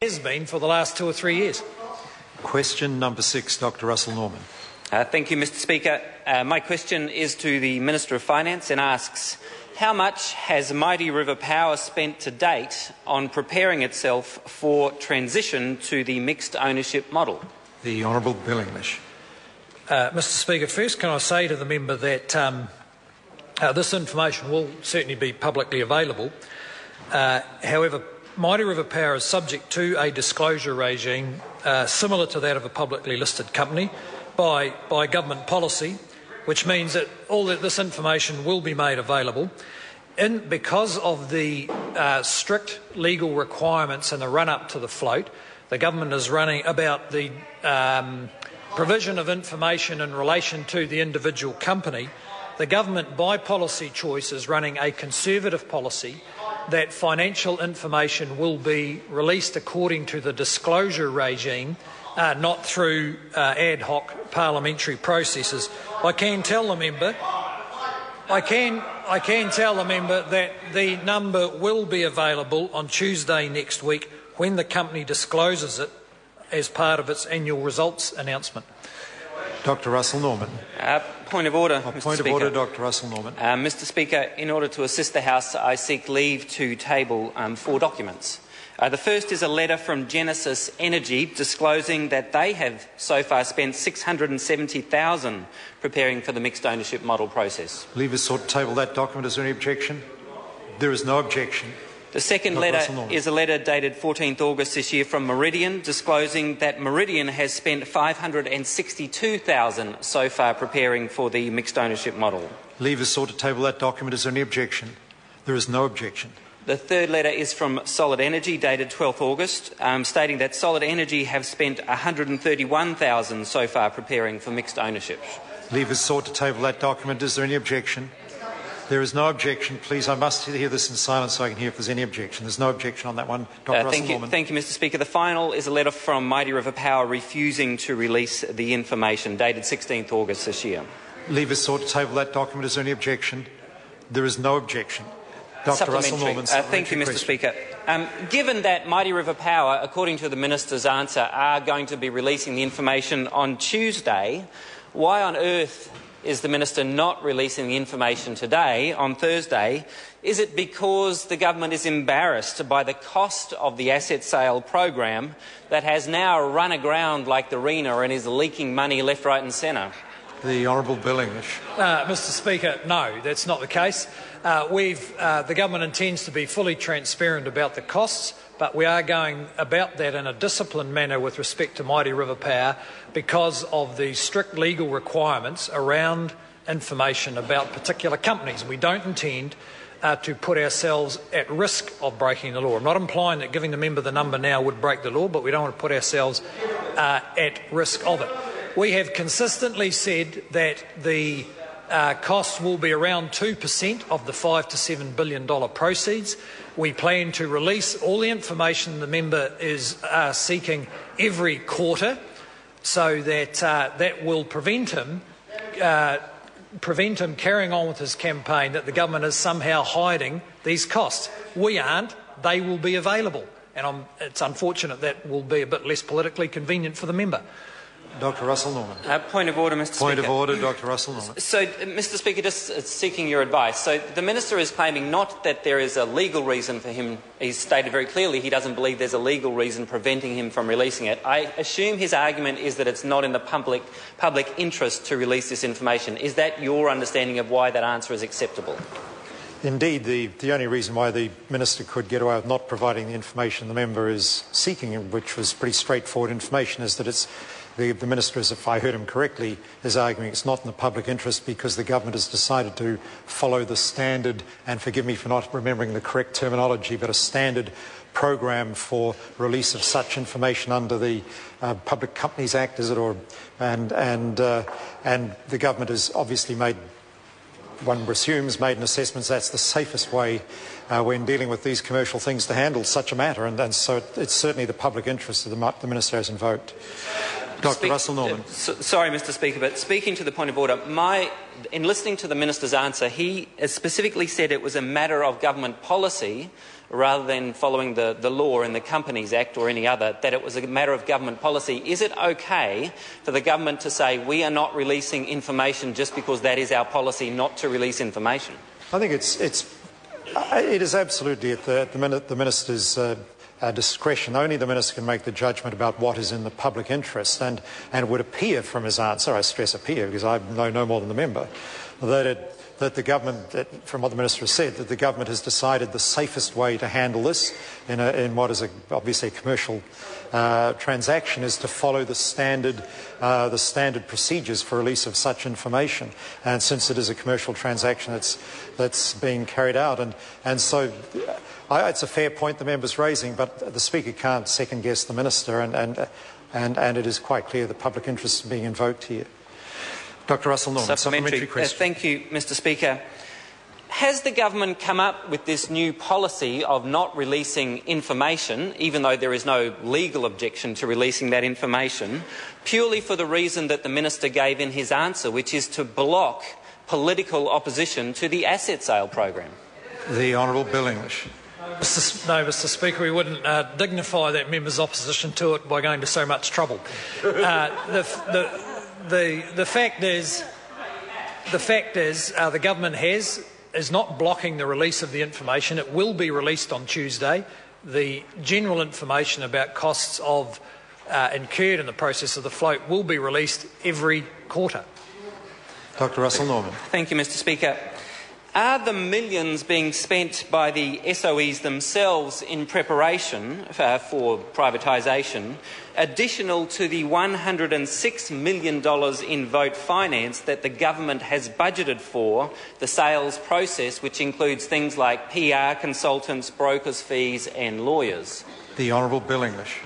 has been for the last 2 or 3 years. Question number 6, Dr. Russel Norman. Thank you, Mr. Speaker. My question is to the Minister of Finance and asks, how much has Mighty River Power spent to date on preparing itself for transition to the mixed ownership model? The Honourable Bill English. Mr. Speaker, first can I say to the member that this information will certainly be publicly available. However, Mighty River Power is subject to a disclosure regime similar to that of a publicly listed company by government policy, which means that all this information will be made available. Because of the strict legal requirements in the run-up to the float, the government is running about the provision of information in relation to the individual company. The government, by policy choice, is running a conservative policy that financial information will be released according to the disclosure regime, not through ad hoc parliamentary processes. I can tell the member that the number will be available on Tuesday next week when the company discloses it as part of its annual results announcement. Dr. Russel Norman. Point of order, Mr. Point of Speaker. order, Dr. Russel Norman. Mr. Speaker, in order to assist the House, I seek leave to table 4 documents. The first is a letter from Genesis Energy disclosing that they have so far spent $670,000 preparing for the mixed ownership model process. Leave is sought to table that document. Is there any objection? There is no objection. The second letter is a letter dated 14th August this year from Meridian disclosing that Meridian has spent $562,000 so far preparing for the mixed ownership model. Leave is sought to table that document. Is there any objection? There is no objection. The third letter is from Solid Energy dated 12th August stating that Solid Energy have spent $131,000 so far preparing for mixed ownership. Leave is sought to table that document. Is there any objection? There is no objection. Please, I must hear this in silence so I can hear if there's any objection. There's no objection on that one. Dr. Russel Norman. Thank you, Mr. Speaker. The final is a letter from Mighty River Power refusing to release the information, dated 16th August this year. Leave is sought to table that document. Is there any objection? There is no objection. Dr. Russel Norman. Thank you, Mr. Speaker. Given that Mighty River Power, according to the Minister's answer, are going to be releasing the information on Tuesday, why on earth is the Minister not releasing the information today, on Thursday? Is it because the government is embarrassed by the cost of the asset sale program that has now run aground like the Rena and is leaking money left, right and centre? The Honourable Bill English. Mr. Speaker, no, that's not the case. The government intends to be fully transparent about the costs, but we are going about that in a disciplined manner with respect to Mighty River Power because of the strict legal requirements around information about particular companies. We don't intend to put ourselves at risk of breaking the law. I'm not implying that giving the member the number now would break the law, but we don't want to put ourselves at risk of it. We have consistently said that the costs will be around 2% of the $5 to $7 billion proceeds. We plan to release all the information the member is seeking every quarter so that that will prevent him carrying on with his campaign that the government is somehow hiding these costs. We aren't. They will be available. And it's unfortunate that will be a bit less politically convenient for the member. Dr. Russel Norman. Point of order, Mr. Speaker. Point of order, Dr. Russel Norman. So, Mr. Speaker, just seeking your advice. So, the Minister is claiming not that there is a legal reason for him. He's stated very clearly he doesn't believe there's a legal reason preventing him from releasing it. I assume his argument is that it's not in the public interest to release this information. Is that your understanding of why that answer is acceptable? Indeed, the only reason why the Minister could get away with not providing the information the member is seeking, which was pretty straightforward information, is that it's the Minister, as if I heard him correctly, is arguing it's not in the public interest because the government has decided to follow the standard, and forgive me for not remembering the correct terminology, but a standard program for release of such information under the Public Companies Act, is it? And the government has obviously made, one presumes, made an assessment that's the safest way when dealing with these commercial things to handle such a matter, and so it's certainly the public interest that the Minister has invoked. Dr. Russell Norman. Sorry, Mr. Speaker, but speaking to the point of order, in listening to the Minister's answer, he specifically said it was a matter of government policy rather than following the law in the Companies Act or any other, that it was a matter of government policy. Is it okay for the government to say we are not releasing information just because that is our policy not to release information? I think it is absolutely at the Minister's discretion. Only the Minister can make the judgment about what is in the public interest, and it would appear from his answer, I stress appear because I know no more than the member, that the government, from what the Minister has said, that the government has decided the safest way to handle this in what is obviously a commercial transaction is to follow the standard procedures for release of such information. And since it is a commercial transaction that's being carried out, and so it's a fair point the member's raising, but the Speaker can't second guess the Minister, and it is quite clear the public interest is being invoked here. Dr. Russell Norman, supplementary question. Thank you, Mr. Speaker. Has the government come up with this new policy of not releasing information, even though there is no legal objection to releasing that information, purely for the reason that the Minister gave in his answer, which is to block political opposition to the asset sale program? The Honourable Bill English. No, Mr. Speaker, we wouldn't dignify that member's opposition to it by going to so much trouble. The fact is, the government is not blocking the release of the information. It will be released on Tuesday. The general information about costs incurred in the process of the float will be released every quarter. Dr. Russell Norman. Thank you, Mr. Speaker. Are the millions being spent by the SOEs themselves in preparation for privatisation additional to the $106 million in vote finance that the government has budgeted for the sales process, which includes things like PR consultants, brokers' fees and lawyers? The Honourable Bill English.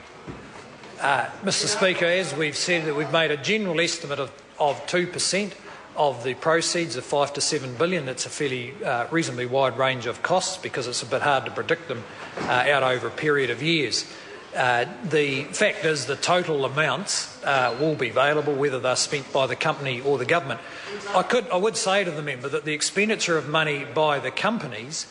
Mr. Speaker, as we've said, that we've made a general estimate of 2% of the proceeds of $5 to $7 billion. It's a fairly reasonably wide range of costs because it's a bit hard to predict them out over a period of years. The fact is the total amounts will be available whether they're spent by the company or the government. I would say to the member that the expenditure of money by the companies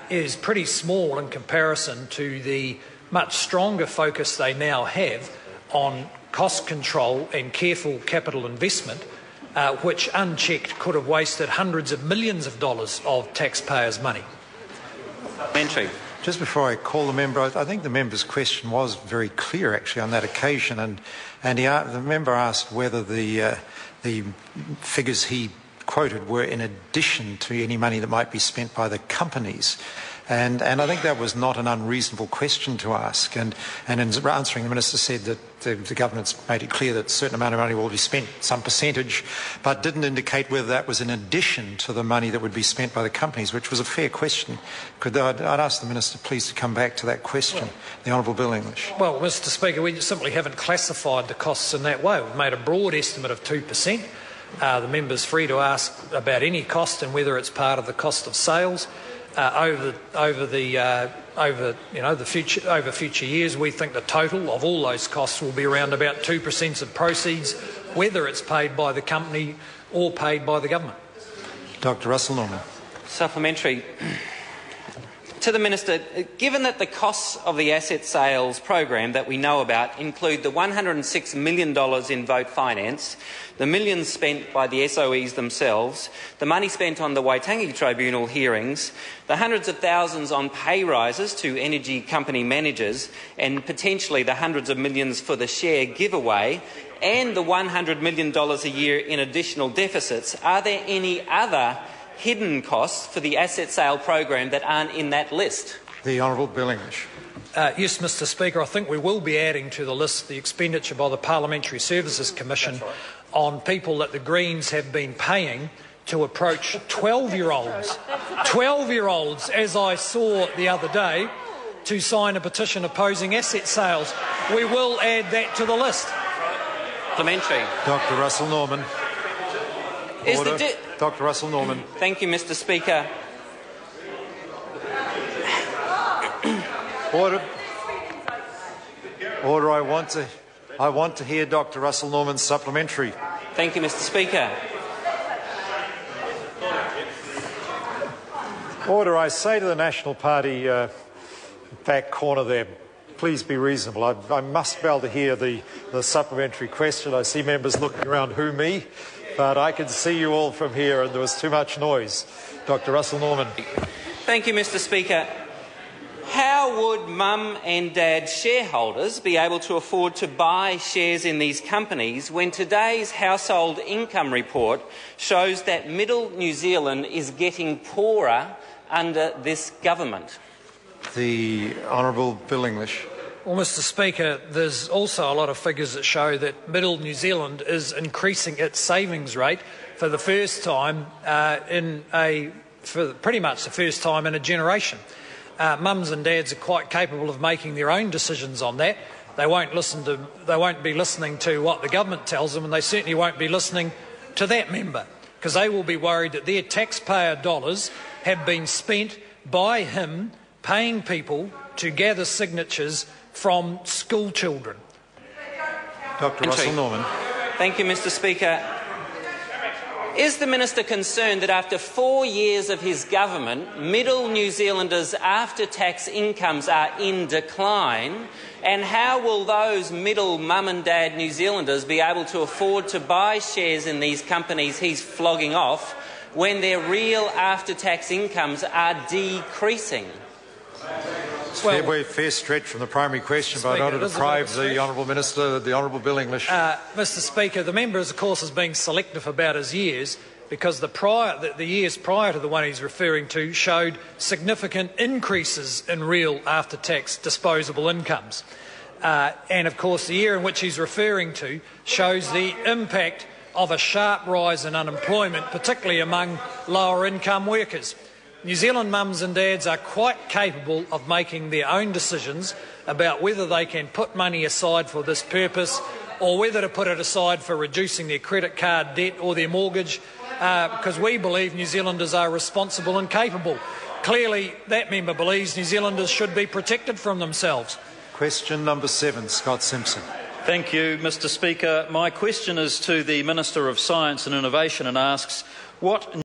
is pretty small in comparison to the much stronger focus they now have on cost control and careful capital investment, which unchecked could have wasted hundreds of millions of dollars of taxpayers' money. Just before I call the member, I think the member's question was very clear actually on that occasion, and the member asked whether the figures he quoted were in addition to any money that might be spent by the companies. And I think that was not an unreasonable question to ask. And in answering, the Minister said that the government's made it clear that a certain amount of money will be spent, some percentage, but didn't indicate whether that was in addition to the money that would be spent by the companies, which was a fair question. I'd ask the Minister please to come back to that question. The Honourable Bill English. Well, Mr. Speaker, we simply haven't classified the costs in that way. We've made a broad estimate of 2%. The member's free to ask about any cost and whether it's part of the cost of sales. Over future years, we think the total of all those costs will be around about 2% of proceeds, whether it's paid by the company or paid by the government. Dr. Russell Norman. Supplementary. To the Minister, given that the costs of the asset sales program that we know about include the $106 million in vote finance, the millions spent by the SOEs themselves, the money spent on the Waitangi Tribunal hearings, the hundreds of thousands on pay rises to energy company managers, and potentially the hundreds of millions for the share giveaway, and the $100 million a year in additional deficits, are there any other hidden costs for the asset sale program that aren't in that list? The Honourable Bill English. Yes, Mr. Speaker, I think we will be adding to the list the expenditure by the Parliamentary Services Commission on people that the Greens have been paying to approach 12-year-olds. 12-year-olds, as I saw the other day, to sign a petition opposing asset sales. We will add that to the list. Supplementary. Dr. Russell Norman. Dr. Russell Norman. Thank you, Mr. Speaker. Order. I want I want to hear Dr Russell Norman's supplementary. Thank you, Mr Speaker. Order. I say to the National Party back corner there, please be reasonable. I must be able to hear the supplementary question. I see members looking around, who me? But I can see you all from here and there was too much noise. Dr Russell Norman. Thank you, Mr Speaker. How would mum and dad shareholders be able to afford to buy shares in these companies when today's household income report shows that middle New Zealand is getting poorer under this government? The Honourable Bill English. Well, Mr Speaker, there's also a lot of figures that show that middle New Zealand is increasing its savings rate for the first time for pretty much the first time in a generation. Mums and dads are quite capable of making their own decisions on that. They won't be listening to what the government tells them, and they certainly won't be listening to that member, because they will be worried that their taxpayer dollars have been spent by him paying people to gather signatures from school children. Dr Russell Norman. Thank you, Mr Speaker. Is the Minister concerned that after 4 years of his government, middle New Zealanders' after-tax incomes are in decline? And how will those middle mum and dad New Zealanders be able to afford to buy shares in these companies he's flogging off when their real after-tax incomes are decreasing? Well, fair stretch from the primary question, but I don't want to deprive the Honourable Minister, the Honourable Bill English. Mr Speaker, the member, of course, is being selective about his years, because the years prior to the one he's referring to showed significant increases in real after-tax disposable incomes. And, of course, the year in which he's referring to shows the impact of a sharp rise in unemployment, particularly among lower-income workers. New Zealand mums and dads are quite capable of making their own decisions about whether they can put money aside for this purpose or whether to put it aside for reducing their credit card debt or their mortgage, because we believe New Zealanders are responsible and capable. Clearly, that member believes New Zealanders should be protected from themselves. Question number 7, Scott Simpson. Thank you, Mr Speaker. My question is to the Minister of Science and Innovation and asks, what